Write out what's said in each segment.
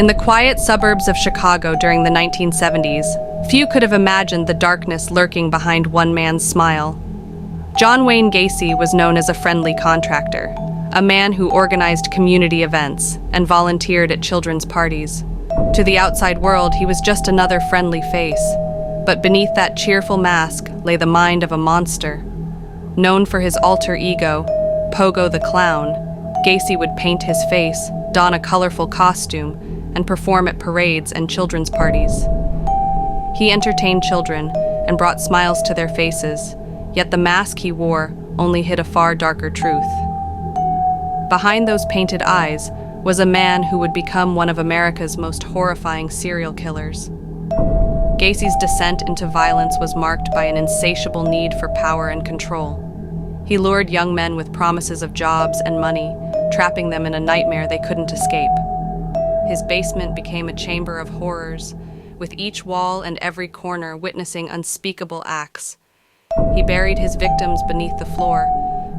In the quiet suburbs of Chicago during the 1970s, few could have imagined the darkness lurking behind one man's smile. John Wayne Gacy was known as a friendly contractor, a man who organized community events and volunteered at children's parties. To the outside world, he was just another friendly face, but beneath that cheerful mask lay the mind of a monster. Known for his alter ego, Pogo the Clown, Gacy would paint his face, don a colorful costume, and perform at parades and children's parties. He entertained children and brought smiles to their faces, yet the mask he wore only hid a far darker truth. Behind those painted eyes was a man who would become one of America's most horrifying serial killers. Gacy's descent into violence was marked by an insatiable need for power and control. He lured young men with promises of jobs and money, trapping them in a nightmare they couldn't escape. His basement became a chamber of horrors, with each wall and every corner witnessing unspeakable acts. He buried his victims beneath the floor,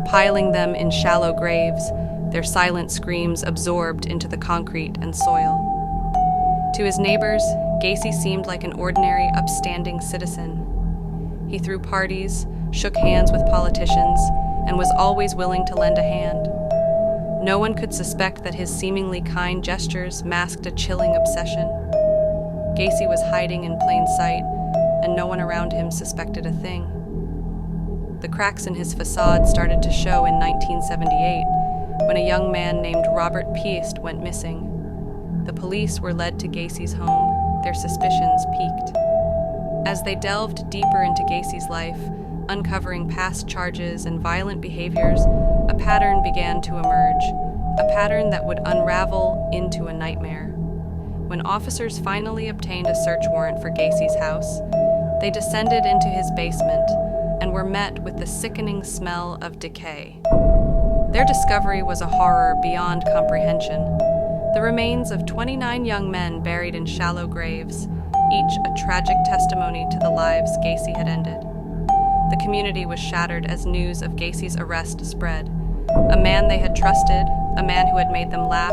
piling them in shallow graves, their silent screams absorbed into the concrete and soil. To his neighbors, Gacy seemed like an ordinary, upstanding citizen. He threw parties, shook hands with politicians, and was always willing to lend a hand. No one could suspect that his seemingly kind gestures masked a chilling obsession. Gacy was hiding in plain sight, and no one around him suspected a thing. The cracks in his facade started to show in 1978, when a young man named Robert Piest went missing. The police were led to Gacy's home, their suspicions piqued. As they delved deeper into Gacy's life, uncovering past charges and violent behaviors, a pattern began to emerge, a pattern that would unravel into a nightmare. When officers finally obtained a search warrant for Gacy's house, they descended into his basement and were met with the sickening smell of decay. Their discovery was a horror beyond comprehension. The remains of 29 young men buried in shallow graves, each a tragic testimony to the lives Gacy had ended. The community was shattered as news of Gacy's arrest spread. A man they had trusted, a man who had made them laugh,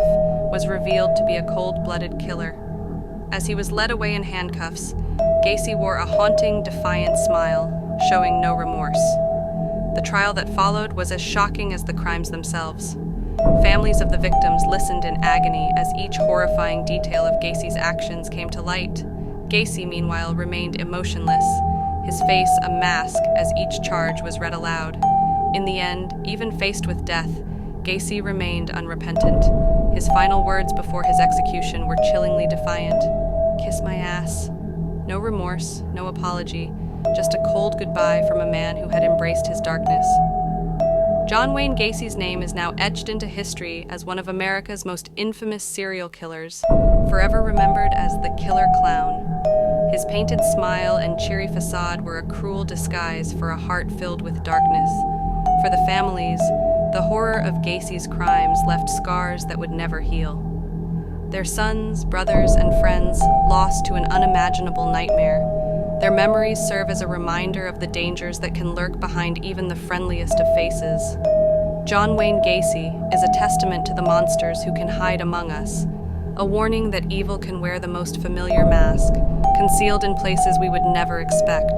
was revealed to be a cold-blooded killer. As he was led away in handcuffs, Gacy wore a haunting, defiant smile, showing no remorse. The trial that followed was as shocking as the crimes themselves. Families of the victims listened in agony as each horrifying detail of Gacy's actions came to light. Gacy, meanwhile, remained emotionless, his face a mask as each charge was read aloud. In the end, even faced with death, Gacy remained unrepentant. His final words before his execution were chillingly defiant. "Kiss my ass." No remorse, no apology, just a cold goodbye from a man who had embraced his darkness. John Wayne Gacy's name is now etched into history as one of America's most infamous serial killers, forever remembered as the Killer Clown. His painted smile and cheery facade were a cruel disguise for a heart filled with darkness. For the families, the horror of Gacy's crimes left scars that would never heal. Their sons, brothers, and friends lost to an unimaginable nightmare. Their memories serve as a reminder of the dangers that can lurk behind even the friendliest of faces. John Wayne Gacy is a testament to the monsters who can hide among us, a warning that evil can wear the most familiar mask, concealed in places we would never expect.